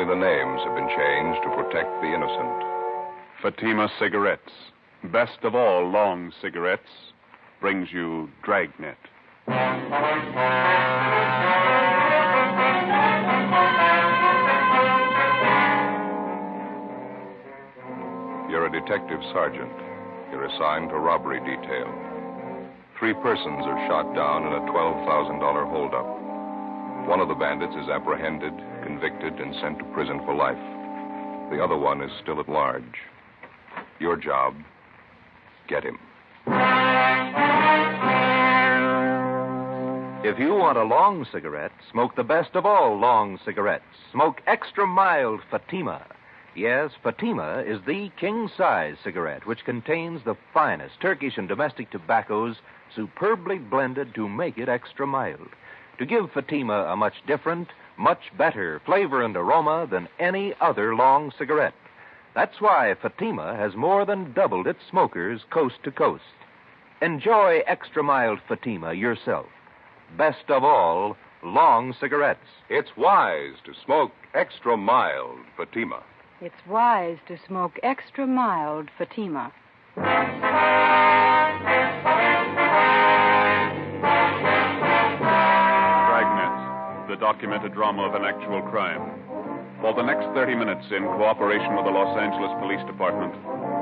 the names have been changed to protect the innocent. Fatima Cigarettes, best of all long cigarettes, brings you Dragnet. You're a detective sergeant. You're assigned to robbery detail. 3 persons are shot down in a $12,000 holdup. One of the bandits is apprehended, convicted, and sent to prison for life. The other one is still at large. Your job, get him. If you want a long cigarette, smoke the best of all long cigarettes. Smoke extra mild Fatima. Yes, Fatima is the king-size cigarette which contains the finest Turkish and domestic tobaccos superbly blended to make it extra mild, to give Fatima a much different, much better flavor and aroma than any other long cigarette. That's why Fatima has more than doubled its smokers coast to coast. Enjoy extra mild Fatima yourself. Best of all, long cigarettes. It's wise to smoke extra mild Fatima. It's wise to smoke extra mild Fatima. Dragnet, the documented drama of an actual crime. For the next 30 minutes, in cooperation with the Los Angeles Police Department,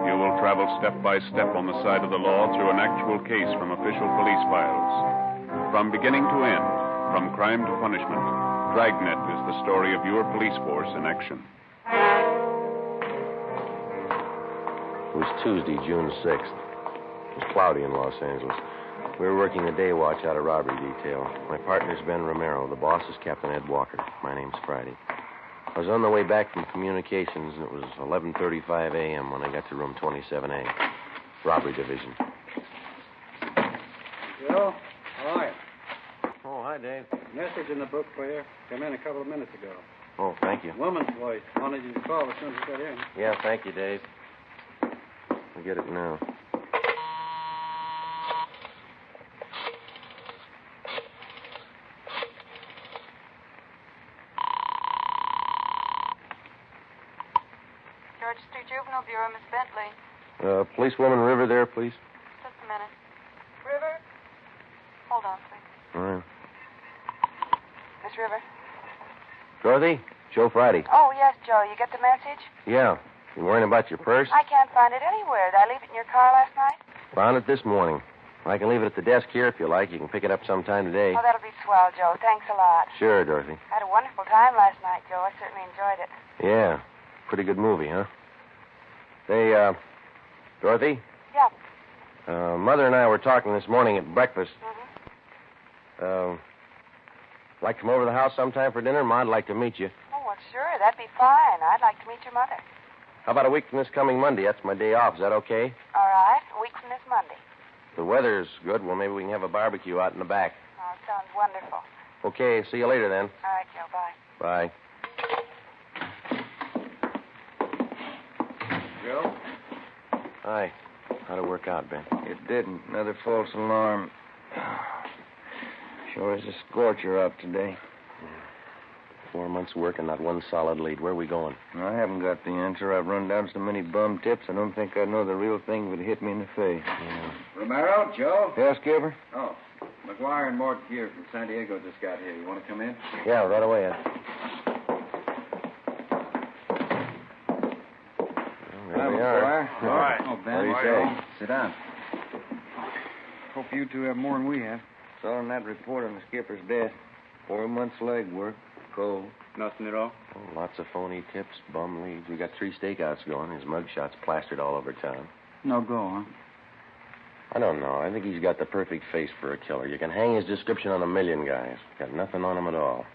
you will travel step by step on the side of the law through an actual case from official police files. From beginning to end, from crime to punishment, Dragnet is the story of your police force in action. It was Tuesday, June 6th. It was cloudy in Los Angeles. We were working the day watch out of robbery detail. My partner's Ben Romero. The boss is Captain Ed Walker. My name's Friday. I was on the way back from communications, and it was 11:35 a.m. when I got to room 27A, robbery division. Joe, how are you? Oh, hi, Dave. Message in the book for you. Came in a couple of minutes ago. Oh, thank you. Woman's voice. Wanted you to call as soon as you got in. Yeah, thank you, Dave. I'll get it now. George Street Juvenile Bureau, Miss Bentley. Policewoman River there, please. Just a minute. River? Hold on, please. All right. Miss River? Dorothy? Joe Friday. Oh, yes, Joe. You get the message? Yeah. You worrying about your purse? I can't find it anywhere. Did I leave it in your car last night? Found it this morning. I can leave it at the desk here if you like. You can pick it up sometime today. Oh, that'll be swell, Joe. Thanks a lot. Sure, Dorothy. I had a wonderful time last night, Joe. I certainly enjoyed it. Yeah. Pretty good movie, huh? Say, Dorothy? Yeah. Mother and I were talking this morning at breakfast. Mm-hmm. Like to come over to the house sometime for dinner? Ma'd like to meet you. Oh, well, sure. That'd be fine. I'd like to meet your mother. How about a week from this coming Monday? That's my day off. Is that okay? All right. A week from this Monday. The weather's good. Well, maybe we can have a barbecue out in the back. Oh, it sounds wonderful. Okay. See you later, then. All right, Joe. Bye. Bye. Joe? Hi. How'd it work out, Ben? It didn't. Another false alarm. Sure is a scorcher up today. 4 months' work and not one solid lead. Where are we going? I haven't got the answer. I've run down so many bum tips, I don't think I know the real thing if it hit me in the face. Yeah. Romero, Joe? Yes, Skipper? Oh, McGuire and Mort Gear from San Diego just got here. You want to come in? Yeah, right away, Ed. Well, there we are. All right. Oh, Ben. What do you say? Sit down. Hope you two have more than we have. Saw on that report on the skipper's desk. 4 months leg work. Cold. Nothing at all? Oh, lots of phony tips, bum leads. We got 3 stakeouts going. His mugshot's plastered all over town. No go, huh? I don't know. I think he's got the perfect face for a killer. You can hang his description on a million guys. Got nothing on him at all.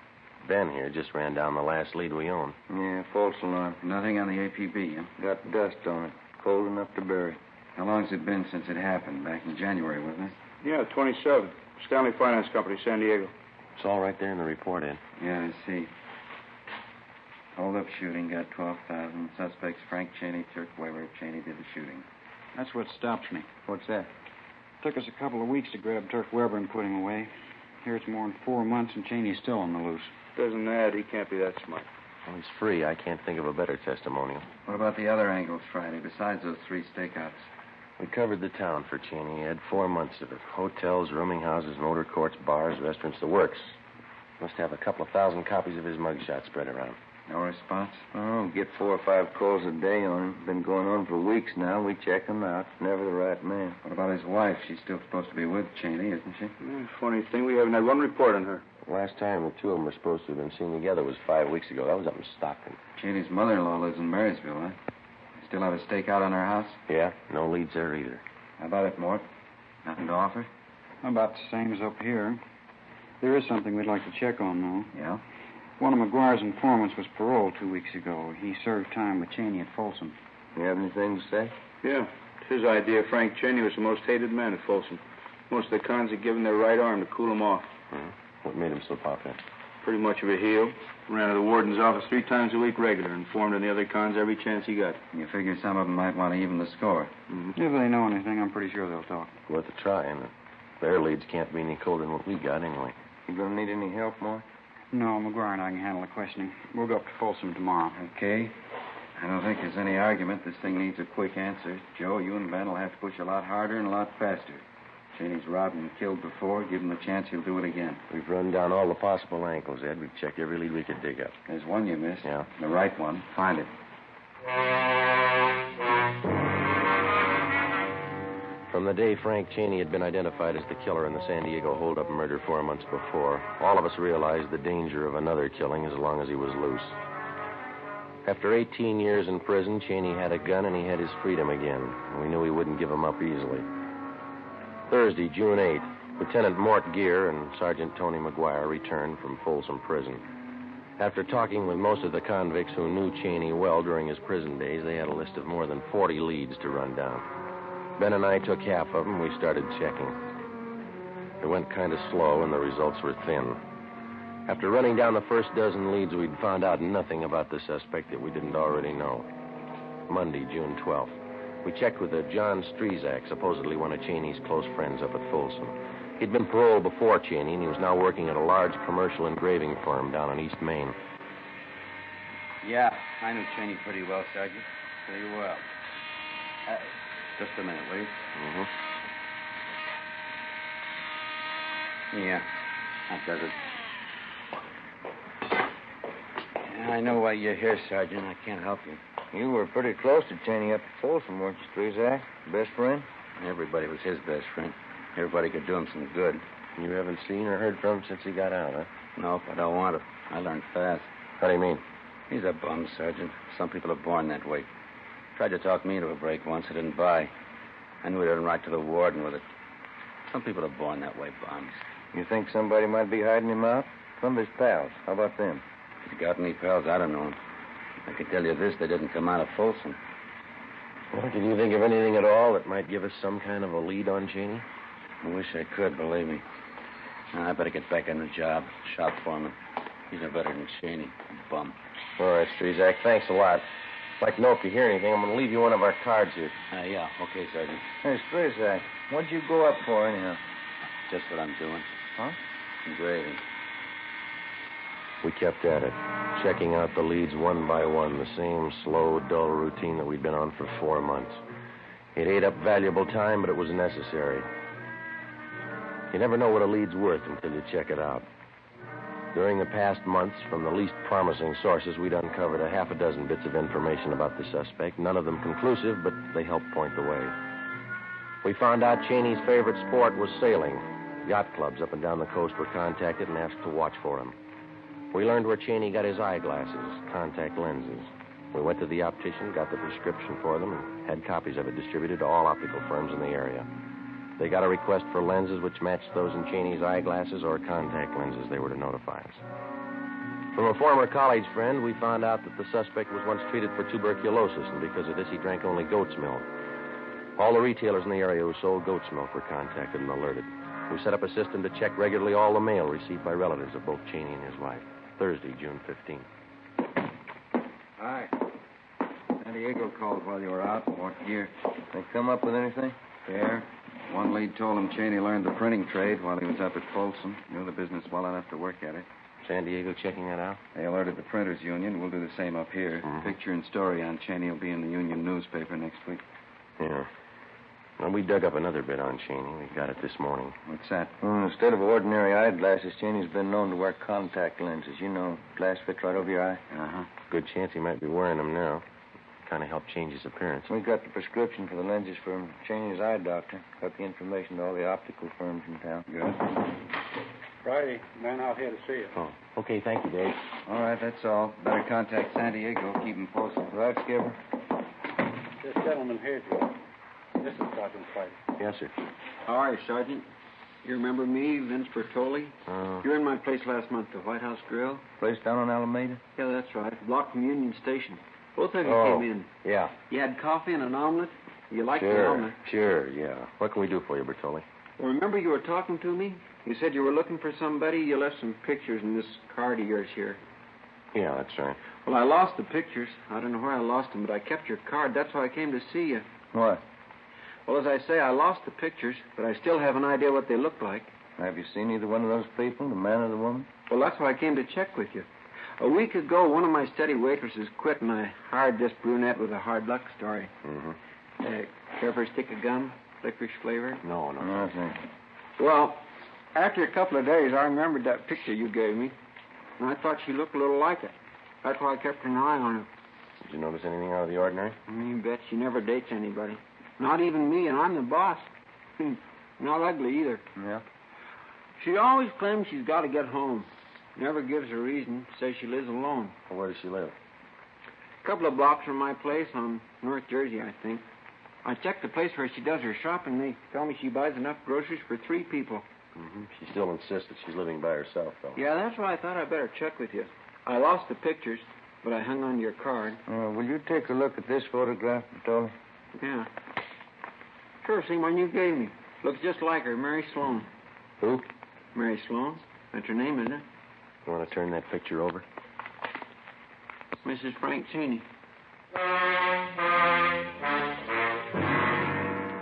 Ben here just ran down the last lead we own. Yeah, false alarm. Nothing on the APB, huh? Got dust on it. Cold enough to bury. How long's it been since it happened? Back in January, wasn't it? Yeah, 27. Stanley Finance Company, San Diego. It's all right there in the report, Ed. Yeah, I see. Hold-up shooting, got 12,000. Suspects, Frank Cheney, Turk Weber. Cheney did the shooting. That's what stops me. What's that? Took us a couple of weeks to grab Turk Weber and put him away. Here it's more than 4 months, and Cheney's still on the loose. Doesn't add. He can't be that smart. Well, he's free. I can't think of a better testimonial. What about the other angles Friday, besides those 3 stakeouts? We covered the town for Cheney. He had 4 months of it. Hotels, rooming houses, motor courts, bars, restaurants, the works. Must have a couple of thousand copies of his mugshot spread around. No response? Oh, get 4 or 5 calls a day on him. Been going on for weeks now. We check him out. Never the right man. What about his wife? She's still supposed to be with Cheney, isn't she? Funny thing, we haven't had one report on her. The last time the two of them were supposed to have been seen together was 5 weeks ago. That was up in Stockton. Cheney's mother-in-law lives in Marysville, huh? Still have a stakeout on her house? Yeah, no leads there either. How about it, Mort? Nothing to offer? About the same as up here. There is something we'd like to check on, though. Yeah? One of McGuire's informants was paroled 2 weeks ago. He served time with Cheney at Folsom. You have anything to say? Yeah. It's his idea Frank Cheney was the most hated man at Folsom. Most of the cons had given their right arm to cool him off. What made him so popular? Pretty much of a heel. Ran to the warden's office 3 times a week regular. Informed on the other cons every chance he got. You figure some of them might want to even the score. If they know anything, I'm pretty sure they'll talk. Worth a try, and their leads can't be any colder than what we got anyway. You gonna need any help, Mort? No, McGuire and I can handle the questioning. We'll go up to Folsom tomorrow. Okay. I don't think there's any argument. This thing needs a quick answer. Joe, you and Ben will have to push a lot harder and a lot faster. Cheney's robbed and killed before. Give him the chance, he'll do it again. We've run down all the possible angles, Ed. We've checked every lead we could dig up. There's one you missed. Yeah? The right one. Find it. From the day Frank Cheney had been identified as the killer in the San Diego holdup murder 4 months before, all of us realized the danger of another killing as long as he was loose. After 18 years in prison, Cheney had a gun and he had his freedom again. And we knew he wouldn't give him up easily. Thursday, June 8th, Lieutenant Mort Gear and Sergeant Tony McGuire returned from Folsom Prison. After talking with most of the convicts who knew Cheney well during his prison days, they had a list of more than 40 leads to run down. Ben and I took half of them. We started checking. It went kind of slow, and the results were thin. After running down the first dozen leads, we'd found out nothing about the suspect that we didn't already know. Monday, June 12th. We checked with a John Strezak, supposedly one of Cheney's close friends up at Folsom. He'd been paroled before Cheney, and he was now working at a large commercial engraving firm down on East Main. Yeah, I knew Cheney pretty well, Sergeant. Pretty well. Just a minute, will you? Yeah, that does it. I know why you're here, Sergeant. I can't help you. You were pretty close to Cheney up at Folsom, weren't you, Strezak? Best friend? Everybody was his best friend. Everybody could do him some good. You haven't seen or heard from him since he got out, huh? Nope, I don't want to. I learned fast. How do you mean? He's a bum, Sergeant. Some people are born that way. Tried to talk me into a break once. I didn't buy. I knew he'd run right to the warden with it. Some people are born that way, bums. You think somebody might be hiding him out? Some of his pals. How about them? If he got any pals, I don't know. I can tell you this, they didn't come out of Folsom. Well, can you think of anything at all that might give us some kind of a lead on Cheney? I wish I could, believe me. Now, I better get back on the job. Shop foreman. He's no better than Cheney. Bum. All right, Strezak, thanks a lot. I'd like to know if you hear anything. I'm going to leave you one of our cards here. Yeah, okay, Sergeant. Hey, Strezak, what'd you go up for, anyhow? Just what I'm doing. Huh? Engraving. We kept at it, checking out the leads one by one, the same slow, dull routine that we'd been on for 4 months. It ate up valuable time, but it was necessary. You never know what a lead's worth until you check it out. During the past months, from the least promising sources, we'd uncovered a half a dozen bits of information about the suspect, none of them conclusive, but they helped point the way. We found out Cheney's favorite sport was sailing. Yacht clubs up and down the coast were contacted and asked to watch for him. We learned where Cheney got his eyeglasses, contact lenses. We went to the optician, got the prescription for them, and had copies of it distributed to all optical firms in the area. They got a request for lenses which matched those in Cheney's eyeglasses or contact lenses. They were to notify us. From a former college friend, we found out that the suspect was once treated for tuberculosis, and because of this, he drank only goat's milk. All the retailers in the area who sold goat's milk were contacted and alerted. We set up a system to check regularly all the mail received by relatives of both Cheney and his wife. Thursday, June 15th. Hi. San Diego called while you were out. What gear? They come up with anything? Fair. One lead told him Cheney learned the printing trade while he was up at Folsom. Knew the business well enough to work at it. San Diego checking that out? They alerted the Printers Union. We'll do the same up here. Mhm. Picture and story on Cheney will be in the Union newspaper next week. Yeah. Well, we dug up another bit on Cheney. We got it this morning. What's that? Instead of ordinary eyeglasses, Cheney's been known to wear contact lenses. You know, glass fits right over your eye. Uh-huh. Good chance he might be wearing them now. Kind of helped change his appearance. We got the prescription for the lenses from Cheney's eye doctor. Got the information to all the optical firms in town. Good. Friday, man out here to see you. Oh, okay. Thank you, Dave. All right, that's all. Better contact San Diego. Keep him posted. Right, Skipper? This gentleman here, Joe. This is Sergeant White. Yes, sir. How are you, Sergeant? You remember me, Vince Bertoli? You were in my place last month, the White House Grill. Place down on Alameda? Yeah, that's right. A block from Union Station. Both of you came in. Yeah. You had coffee and an omelet? You liked the Sure, omelet. sure, yeah. What can we do for you, Bertoli? Well, remember you were talking to me? You said you were looking for somebody. You left some pictures in this card of yours here. Yeah, that's right. Well, I lost the pictures. I don't know where I lost them, but I kept your card. That's why I came to see you. What? Well, as I say, I lost the pictures, but I still have an idea what they look like. Have you seen either one of those people, the man or the woman? Well, that's why I came to check with you. A week ago, one of my steady waitresses quit, and I hired this brunette with a hard luck story. Mm-hmm. Care for a stick of gum? Licorice flavor? No. No, thanks. Well, after a couple of days, I remembered that picture you gave me, and I thought she looked a little like it. That's why I kept an eye on her. Did you notice anything out of the ordinary? You bet she never dates anybody. Not even me, and I'm the boss. Not ugly either. Yeah? She always claims she's got to get home. Never gives a reason. Says she lives alone. Well, where does she live? A couple of blocks from my place on North Jersey, I think. I checked the place where she does her shopping. They tell me she buys enough groceries for 3 people. Mm-hmm. She still insists that she's living by herself, though. Yeah, that's why I thought I'd better check with you. I lost the pictures, but I hung on to your card. Will you take a look at this photograph, Bertoli? Yeah. Sure, same one you gave me. Looks just like her, Mary Sloan. Who? Mary Sloan. That's her name, isn't it? You want to turn that picture over? Mrs. Frank Cheney.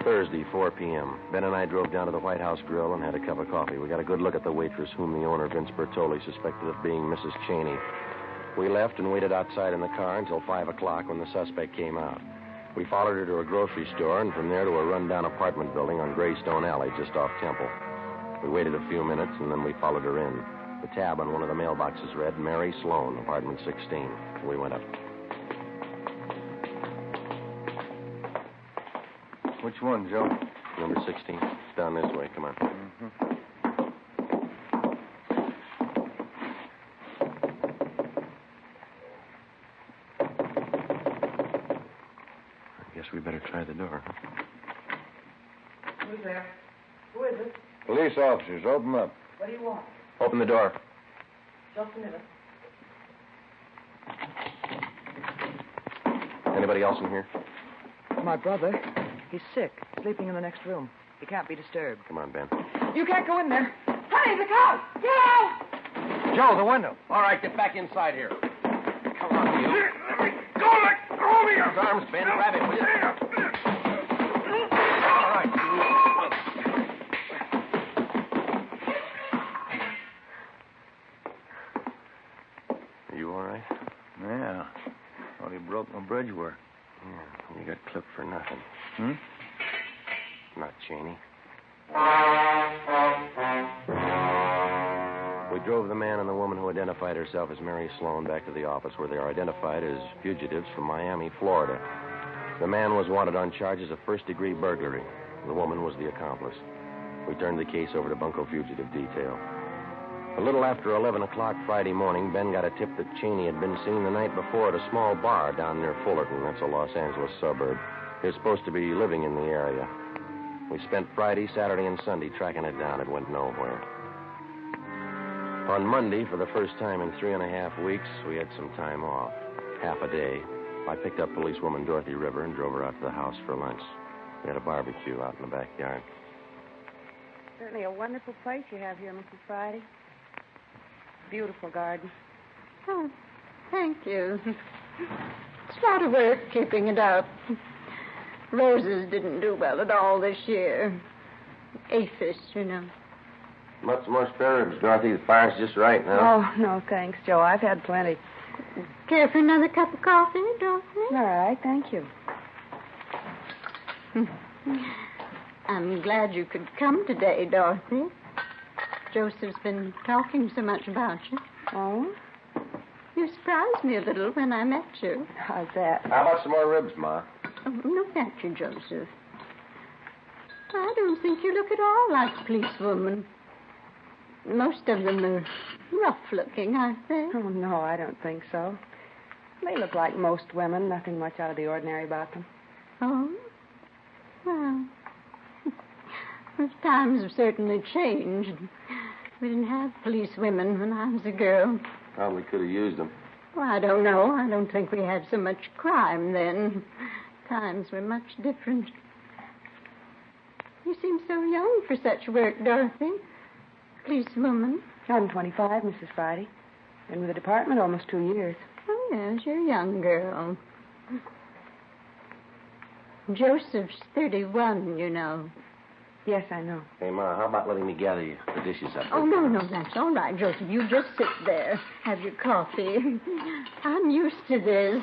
Thursday, 4 p.m. Ben and I drove down to the White House Grill and had a cup of coffee. We got a good look at the waitress whom the owner, Vince Bertoli, suspected of being Mrs. Cheney. We left and waited outside in the car until 5 o'clock when the suspect came out. We followed her to a grocery store and from there to a rundown apartment building on Greystone Alley just off Temple. We waited a few minutes and then we followed her in. The tab on one of the mailboxes read, Mary Sloan, apartment 16. We went up. Which one, Joe? Number 16. It's down this way. Come on. Mm-hmm. I guess we better try the door. Who's there? Who is it? Police officers, open up. What do you want? Open the door. Just a minute. Anybody else in here? My brother. He's sick, sleeping in the next room. He can't be disturbed. Come on, Ben. You can't go in there. Honey, the cow! Get out! Joe, the window. All right, get back inside here. Come on, you. Let me go! Let go of me! His arms, Ben. Grab him, will you? All right. Are you all right? Yeah. Thought he broke my bridge work. Yeah, you got clipped for nothing. Hmm? Not Cheney. We drove the man and the woman who identified herself as Mary Sloan back to the office where they are identified as fugitives from Miami, Florida. The man was wanted on charges of first-degree burglary. The woman was the accomplice. We turned the case over to Bunko Fugitive Detail. A little after 11 o'clock Friday morning, Ben got a tip that Cheney had been seen the night before at a small bar down near Fullerton. That's a Los Angeles suburb. He was supposed to be living in the area. We spent Friday, Saturday, and Sunday tracking it down. It went nowhere. On Monday, for the first time in 3.5 weeks, we had some time off. Half a day. I picked up policewoman Dorothy River and drove her out to the house for lunch. We had a barbecue out in the backyard. Certainly a wonderful place you have here, Mrs. Friday. Beautiful garden. Oh, thank you. It's a lot of work keeping it up. Roses didn't do well at all this year. Aphis, you know. Not so much spare ribs, Dorothy. The fire's just right now. Oh, no, thanks, Joe. I've had plenty. Care for another cup of coffee, Dorothy? All right, thank you. I'm glad you could come today, Dorothy. Joseph's been talking so much about you. Oh? You surprised me a little when I met you. How's that? How about some more ribs, Ma? Oh, no, thank you, Joseph. I don't think you look at all like a policewoman. Most of them are rough-looking, aren't they? Oh, no, I don't think so. They look like most women. Nothing much out of the ordinary about them. Oh? Well, those times have certainly changed. We didn't have police women when I was a girl. Probably could have used them. Well, I don't know. I don't think we had so much crime then. Times were much different. You seem so young for such work, Dorothy. Policewoman. I'm 25, Mrs. Friday. Been with the department almost 2 years. Oh, yes, you're a young girl. Joseph's 31, you know. Yes, I know. Hey, Ma, how about letting me gather you the dishes up? Oh, no, that's all right, Joseph. You just sit there. Have your coffee. I'm used to this.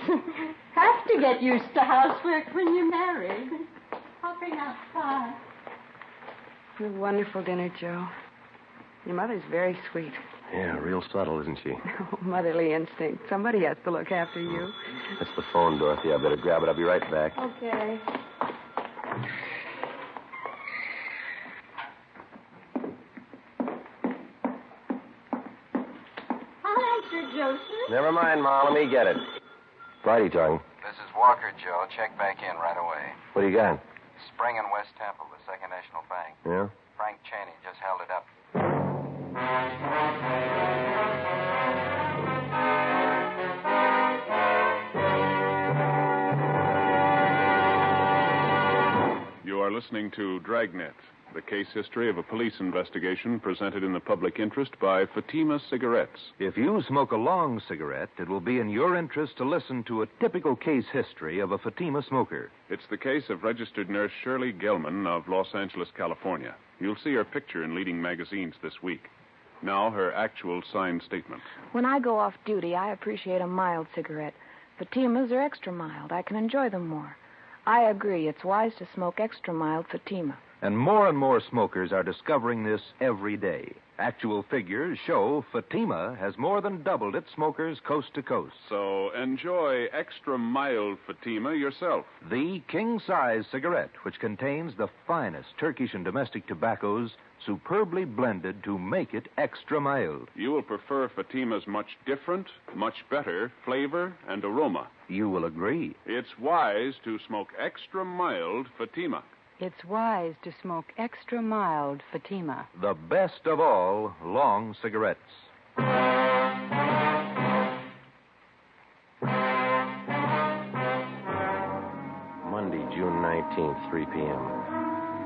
Have to get used to housework when you're married. I'll bring out pie. A wonderful dinner, Joe. Your mother's very sweet. Yeah, real subtle, isn't she? Oh, motherly instinct. Somebody has to look after you. That's the phone, Dorothy. I better grab it. I'll be right back. Okay. I'll answer, Joseph. Never mind, Ma. Let me get it. Friday talking. This is Walker, Joe. Check back in right away. What do you got? Spring and West Temple, the Second National Bank. Yeah? Frank Cheney just held it up. You are listening to Dragnet, the case history of a police investigation presented in the public interest by Fatima Cigarettes. If you smoke a long cigarette, it will be in your interest to listen to a typical case history of a Fatima smoker. It's the case of registered nurse Shirley Gelman of Los Angeles, California. You'll see her picture in leading magazines this week. Now, her actual signed statement. When I go off duty, I appreciate a mild cigarette. Fatimas are extra mild. I can enjoy them more. I agree. It's wise to smoke extra mild Fatima. And more smokers are discovering this every day. Actual figures show Fatima has more than doubled its smokers coast to coast. So enjoy extra mild Fatima yourself. The king-size cigarette, which contains the finest Turkish and domestic tobaccos, superbly blended to make it extra mild. You will prefer Fatima's much different, much better flavor and aroma. You will agree. It's wise to smoke extra mild Fatima. It's wise to smoke extra mild Fatima. The best of all long cigarettes. Monday, June 19th, 3 p.m.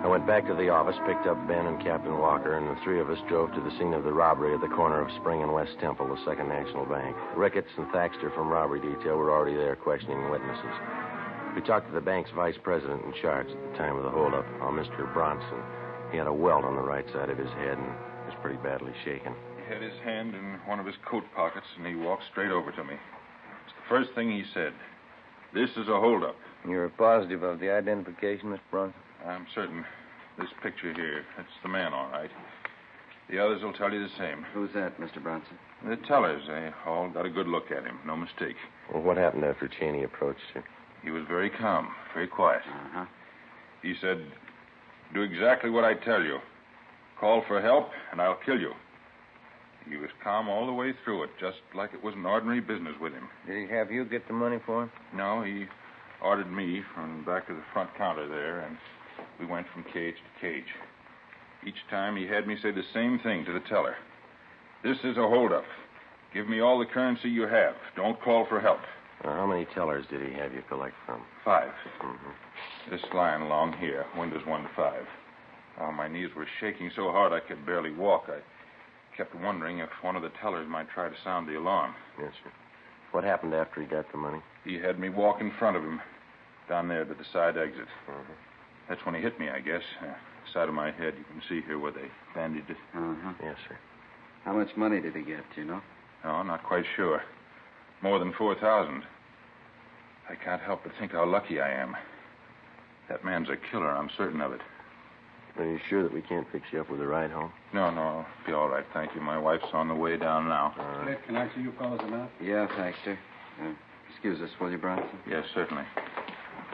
I went back to the office, picked up Ben and Captain Walker, and the three of us drove to the scene of the robbery at the corner of Spring and West Temple, the Second National Bank. Ricketts and Thaxter from robbery detail were already there questioning witnesses. We talked to the bank's vice president in charge at the time of the holdup, a Mr. Bronson. He had a welt on the right side of his head and was pretty badly shaken. He had his hand in one of his coat pockets, and he walked straight over to me. It's the first thing he said. This is a holdup. You're positive of the identification, Mr. Bronson? I'm certain. This picture here, it's the man, all right. The others will tell you the same. Who's that, Mr. Bronson? The tellers, they all got a good look at him. No mistake. Well, what happened after Cheney approached you? He was very calm, very quiet. Uh-huh. He said, do exactly what I tell you. Call for help, and I'll kill you. He was calm all the way through it, just like it was an ordinary business with him. Did he have you get the money for him? No, he ordered me from back of the front counter there, and we went from cage to cage. Each time he had me say the same thing to the teller. This is a holdup. Give me all the currency you have. Don't call for help. How many tellers did he have you collect from? 5. Mm-hmm. This line along here, windows 1 to 5. Oh, my knees were shaking so hard I could barely walk. I kept wondering if one of the tellers might try to sound the alarm. Yes, sir. What happened after he got the money? He had me walk in front of him, down there to the side exit. Mm-hmm. That's when he hit me, I guess. Side of my head. You can see here where they bandaged it. Uh-huh. Yes, sir. How much money did he get, do you know? No, not quite sure. More than 4,000. I can't help but think how lucky I am. That man's a killer, I'm certain of it. Are you sure that we can't fix you up with a ride home? No, I'll be all right, thank you. My wife's on the way down now. Can I see you fellas a minute? Yeah, thanks, sir. Excuse us, will you, Bronson? Yes, certainly.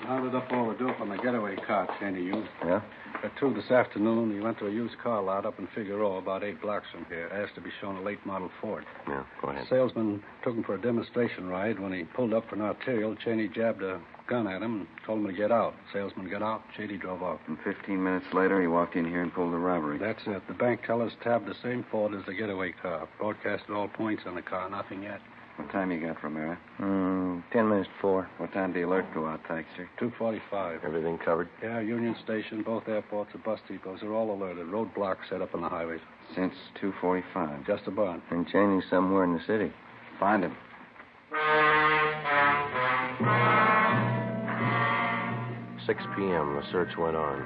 Rounded up all the dope on the getaway car Cheney used. Yeah? At 2 this afternoon, he went to a used car lot up in Figueroa, about 8 blocks from here. Asked to be shown a late model Ford. Yeah, go ahead. Salesman took him for a demonstration ride. When he pulled up for an arterial, Cheney jabbed a gun at him and told him to get out. Salesman got out. Cheney drove off. And 15 minutes later, he walked in here and pulled the robbery. That's it. The bank tellers tabbed the same Ford as the getaway car. Broadcasted all points on the car. Nothing yet. What time you got, Romero? 10 minutes to 4. What time did the alert go out, Thaxter? 2:45. Everything covered? Yeah, Union Station, both airports, and bus depots are all alerted. Roadblocks set up on the highways. Since 2:45. Just about. And Cheney's somewhere in the city. Find him. 6 p.m., the search went on.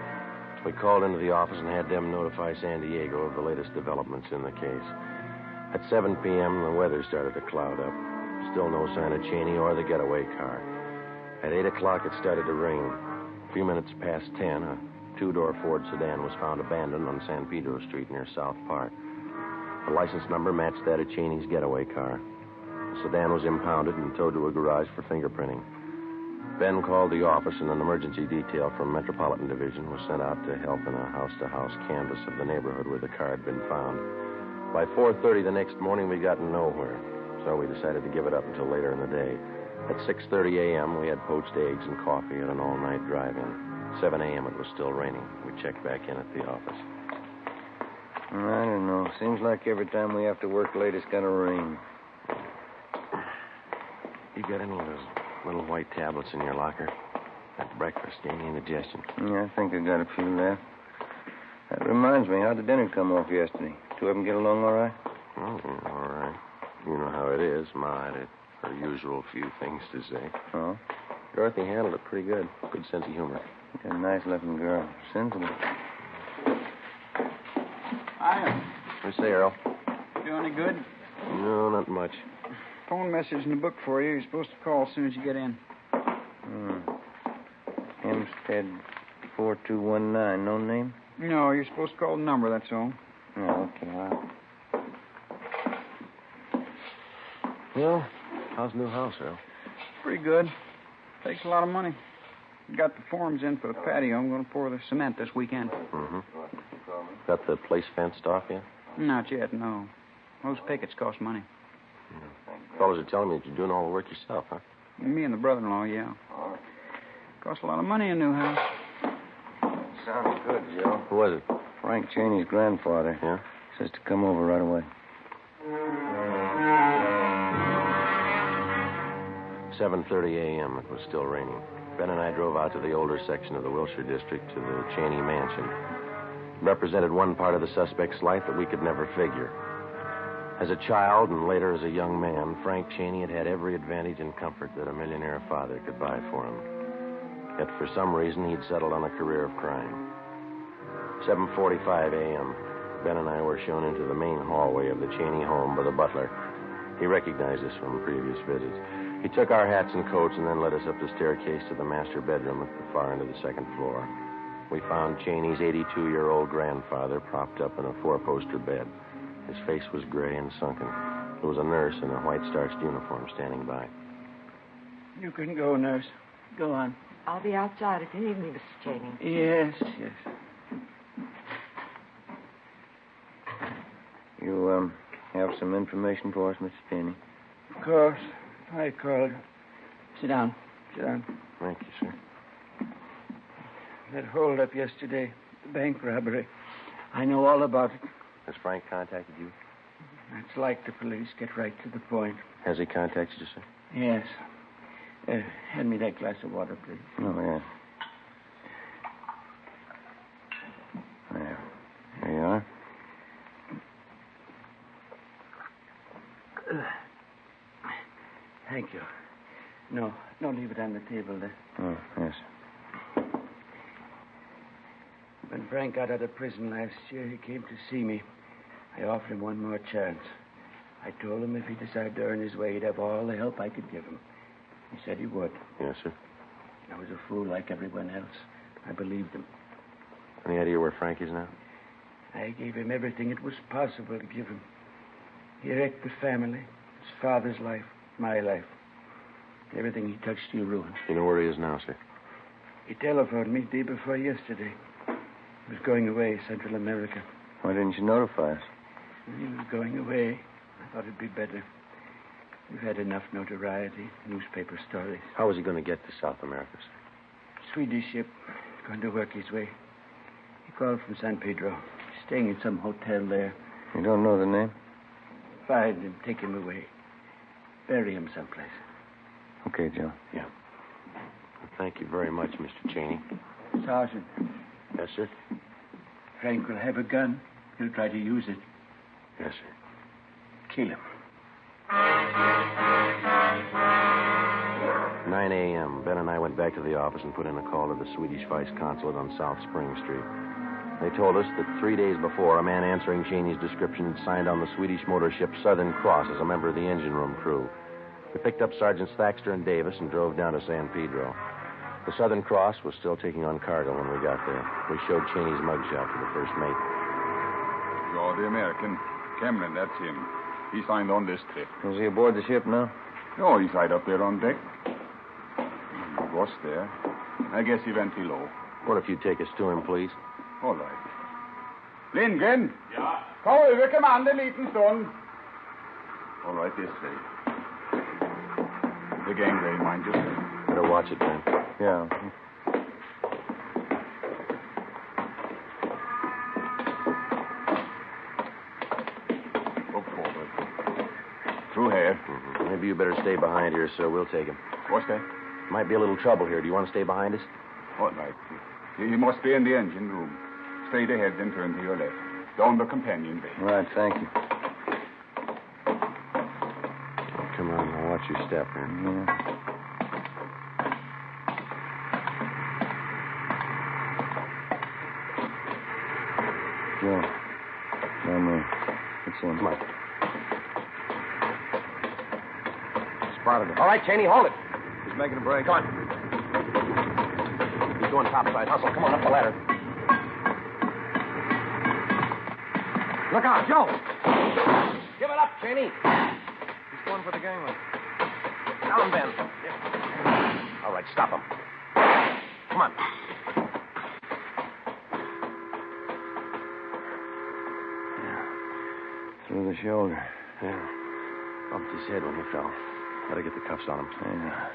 We called into the office and had them notify San Diego of the latest developments in the case. At 7 p.m., the weather started to cloud up. Still no sign of Cheney or the getaway car. At 8 o'clock, it started to rain. A few minutes past 10, a two-door Ford sedan was found abandoned on San Pedro Street near South Park. The license number matched that of Cheney's getaway car. The sedan was impounded and towed to a garage for fingerprinting. Ben called the office, and an emergency detail from Metropolitan Division was sent out to help in a house-to-house canvass of the neighborhood where the car had been found. By 4:30 the next morning, we'd gotten nowhere, so we decided to give it up until later in the day. At 6:30 a.m., we had poached eggs and coffee at an all-night drive-in. 7 a.m., it was still raining. We checked back in at the office. I don't know. Seems like every time we have to work late, it's going to rain. You got any of those little white tablets in your locker? At breakfast, any indigestion? Yeah, I think I got a few left. That reminds me, how'd the dinner come off yesterday? Two of them get along all right? Oh, all right. You know how it is. Ma had her usual few things to say. Oh? Dorothy handled it pretty good. Good sense of humor. A nice-looking girl. Sensitive. Hiya. What do you say, Earl? Do any good? No, not much. Phone message in the book for you. You're supposed to call as soon as you get in. Hempstead 4219. No name? No, you're supposed to call the number, that's all. Oh, okay. Well, how's the new house, Earl? Pretty good. Takes a lot of money. Got the forms in for the patio. I'm going to pour the cement this weekend. Mm-hmm. Got the place fenced off yet? Not yet, no. Those pickets cost money. Fellas are telling me that you're doing all the work yourself, huh? Me and the brother-in-law, yeah. Costs a lot of money in a new house. Sounds good, Joe. Who was it? Frank Cheney's grandfather. Yeah? Says to come over right away. 7:30 a.m. It was still raining. Ben and I drove out to the older section of the Wilshire district to the Cheney mansion. It represented one part of the suspect's life that we could never figure. As a child and later as a young man, Frank Cheney had had every advantage and comfort that a millionaire father could buy for him. Yet for some reason, he'd settled on a career of crime. 7:45 a.m. Ben and I were shown into the main hallway of the Cheney home by the butler. He recognized us from previous visits. He took our hats and coats and then led us up the staircase to the master bedroom at the far end of the second floor. We found Cheney's 82-year-old grandfather propped up in a four-poster bed. His face was gray and sunken. There was a nurse in a white starched uniform standing by. You can go, nurse. Go on. I'll be outside if you need me, Mrs. Cheney. Yes. You, have some information for us, Mr. Cheney? Of course. I called. Sit down. Thank you, sir. That hold-up yesterday, the bank robbery. I know all about it. Has Frank contacted you? It's like the police. Get right to the point. Has he contacted you, sir? Yes. Hand me that glass of water, please. Oh, yeah. There you are. Thank you. No, leave it on the table there. Oh, yes. When Frank got out of prison last year, he came to see me. I offered him one more chance. I told him if he decided to earn his way, he'd have all the help I could give him. He said he would. Yes, sir. I was a fool like everyone else. I believed him. Any idea where Frank is now? I gave him everything it was possible to give him. He wrecked the family, his father's life, my life. Everything he touched, he ruined. You know where he is now, sir? He telephoned me day before yesterday. He was going away, Central America. Why didn't you notify us? He was going away. I thought it'd be better. We've had enough notoriety, newspaper stories. How is he going to get to South America, sir? Swedish ship. He's going to work his way. He called from San Pedro. He's staying in some hotel there. You don't know the name? Find him, take him away. Bury him someplace. Okay, Joe. Yeah. Well, thank you very much, Mr. Cheney. Sergeant. Yes, sir? Frank will have a gun. He'll try to use it. Yes, sir. Kill him. 9 a.m. Ben and I went back to the office and put in a call to the Swedish Vice Consulate on South Spring Street. They told us that 3 days before, a man answering Cheney's description had signed on the Swedish motor ship Southern Cross as a member of the engine room crew. We picked up Sergeants Thaxter and Davis and drove down to San Pedro. The Southern Cross was still taking on cargo when we got there. We showed Cheney's mugshot to the first mate. You're the American. Cameron, that's him. He signed on this trip. Is he aboard the ship now? Oh, he's right up there on deck. Boss there. I guess he went below. What if you take us to him, please? All right. Lindgren! Ja? Kom över kommand en liten stund. All right, this way. The gangway, mind you. Better watch it, Ben. Yeah. Go forward. Through here. Mm-hmm. Maybe you better stay behind here, sir. We'll take him. What's that? Might be a little trouble here. Do you want to stay behind us? All right. He must be in the engine room. Straight ahead, then turn to your left. Down the companion bay. Right, thank you. Oh, come on, now watch your step here. Yeah. Joe. Down there. It's in. Come on. Spotted him. All right, Cheney, hold it. He's making a break. Come on. He's going topside. Hustle. Come on, up the ladder. Look out, Joe. Give it up, Cheney. He's going for the gangway. Down, Ben. Yeah. All right, stop him. Come on. Through the shoulder. Yeah. Bumped his head when he fell. Better get the cuffs on him. Yeah.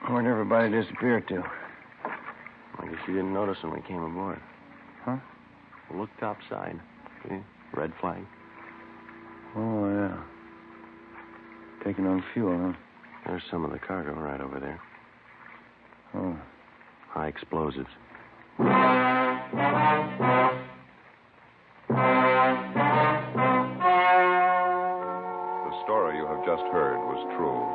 Where'd everybody disappear to? I guess you didn't notice when we came aboard. Huh? Look topside. See? Red flag. Oh, yeah. Taking on fuel, huh? There's some of the cargo right over there. Oh. High explosives. The story you have just heard was true.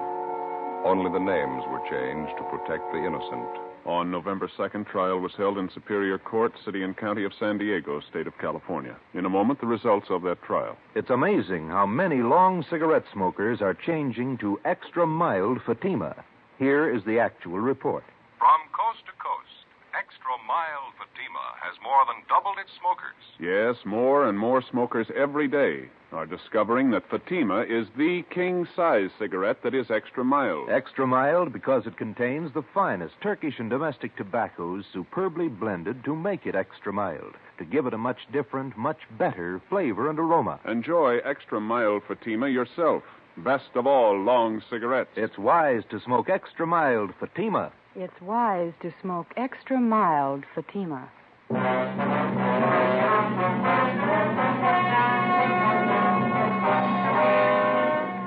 Only the names were changed to protect the innocent. On November 2nd, trial was held in Superior Court, City and County of San Diego, State of California. In a moment, the results of that trial. It's amazing how many long cigarette smokers are changing to extra mild Fatima. Here is the actual report. From coast to coast, extra mild Fatima has more than doubled its smokers. Yes, more and more smokers every day are discovering that Fatima is the king-size cigarette that is extra mild. Extra mild because it contains the finest Turkish and domestic tobaccos superbly blended to make it extra mild, to give it a much different, much better flavor and aroma. Enjoy extra mild Fatima yourself. Best of all long cigarettes. It's wise to smoke extra mild Fatima. It's wise to smoke extra mild Fatima.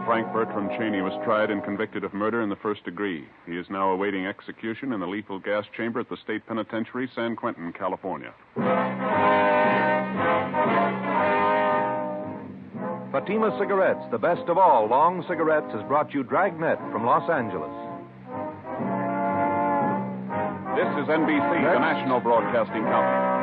Frank Bertram Cheney was tried and convicted of murder in the first degree. He is now awaiting execution in the lethal gas chamber at the State Penitentiary, San Quentin, California. Fatima Cigarettes, the best of all long cigarettes, has brought you Dragnet from Los Angeles. This is NBC, the national broadcasting company.